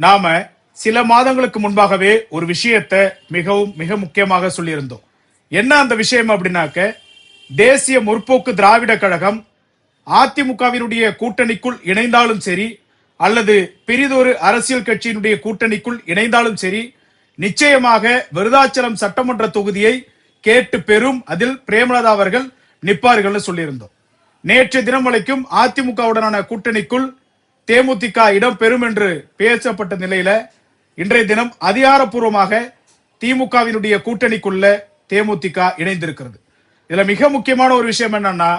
நாம சில மாதங்களுக்கு முன்பாகவே ஒரு விஷயத்தை மிக முக்கியமாக சொல்லியிருந்தோம். என்ன அந்த விஷயம் அப்படின்னாக்க, தேசிய முற்போக்கு திராவிட கழகம் அதிமுகவினுடைய கூட்டணிக்குள் இணைந்தாலும் சரி, அல்லது பெரிதொரு அரசியல் கட்சியினுடைய கூட்டணிக்குள் இணைந்தாலும் சரி, நிச்சயமாக விருதாச்சலம் சட்டமன்ற தொகுதியை கேட்டு பெறும், அதில் பிரேமலதா அவர்கள் நிற்பார்கள் சொல்லியிருந்தோம். நேற்று தினம் வரைக்கும் அதிமுகவுடனான கூட்டணிக்குள் தேமுதிக இடம் பெறும் என்று பேசப்பட்ட நிலையில இன்றைய தினம் அதிகாரப்பூர்வமாக திமுகவினுடைய கூட்டணிக்குள்ள தேமுதிக இணைந்திருக்கிறது. இதுல மிக முக்கியமான ஒரு விஷயம் என்னன்னா,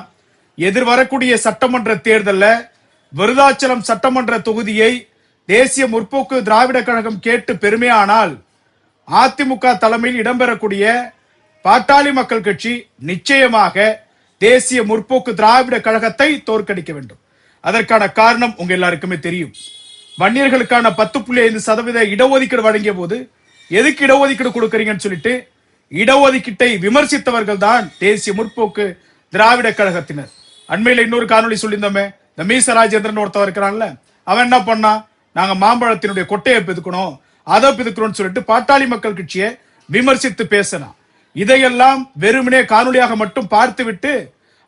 எதிர்வரக்கூடிய சட்டமன்ற தேர்தல்ல விருதாச்சலம் சட்டமன்ற தொகுதியை தேசிய முற்போக்கு திராவிட கழகம் கேட்டு பெருமையானால் அதிமுக தலைமையில் இடம்பெறக்கூடிய பாட்டாளி மக்கள் கட்சி நிச்சயமாக தேசிய முற்போக்கு திராவிட கழகத்தை தோற்கடிக்க வேண்டும். அதற்கான காரணம் உங்க எல்லாருக்குமே தெரியும். வன்னியர்களுக்கான 10.5% இடஒதுக்கீடு வழங்கிய போது எதுக்கு இடஒதுக்கீடு கொடுக்கறீங்கன்னு சொல்லிட்டு இடஒதுக்கீட்டை விமர்சித்தவர்கள் தான் தேசிய முற்போக்கு திராவிட கழகத்தினர். அண்மையில இன்னொரு காணொலி சொல்லியிருந்தோமே, இந்த மீச ராஜேந்திரன் ஒருத்தவர் இருக்கிறான்ல, அவன் என்ன பண்ணா, நாங்க மாம்பழத்தினுடைய கொட்டையை பிதுக்கணும், அதை பிதுக்கணும்னு சொல்லிட்டு பாட்டாளி மக்கள் கட்சியை விமர்சித்து பேசினான். இதையெல்லாம் வெறுமனே காணொலியாக மட்டும் பார்த்து விட்டு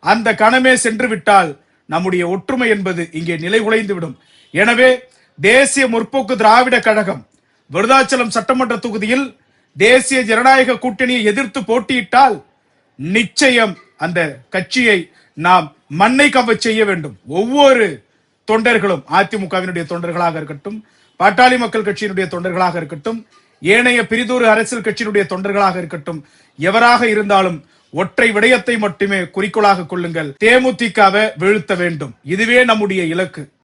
அந்த கணமே சென்று விட்டால் நம்முடைய ஒற்றுமை என்பது இங்கே நிலை குலைந்து விடும். எனவே தேசிய முற்போக்கு திராவிட கழகம் விருதாச்சலம் சட்டமன்ற தொகுதியில் தேசிய ஜனநாயக கூட்டணியை எதிர்த்து போட்டியிட்டால் நிச்சயம் அந்த கட்சியை நாம் மண்ணை கவ செய்ய வேண்டும். ஒவ்வொரு தொண்டர்களும், அதிமுகவினுடைய தொண்டர்களாக இருக்கட்டும், பாட்டாளி மக்கள் கட்சியினுடைய தொண்டர்களாக இருக்கட்டும், ஏனைய பிரிதொரு அரசியல் கட்சியினுடைய தொண்டர்களாக இருக்கட்டும், எவராக இருந்தாலும் ஒற்றை விடயத்தை மட்டுமே குறிக்கோளாக கொள்ளுங்கள், தேமுதிகவை வீழ்த்த வேண்டும். இதுவே நம்முடைய இலக்கு.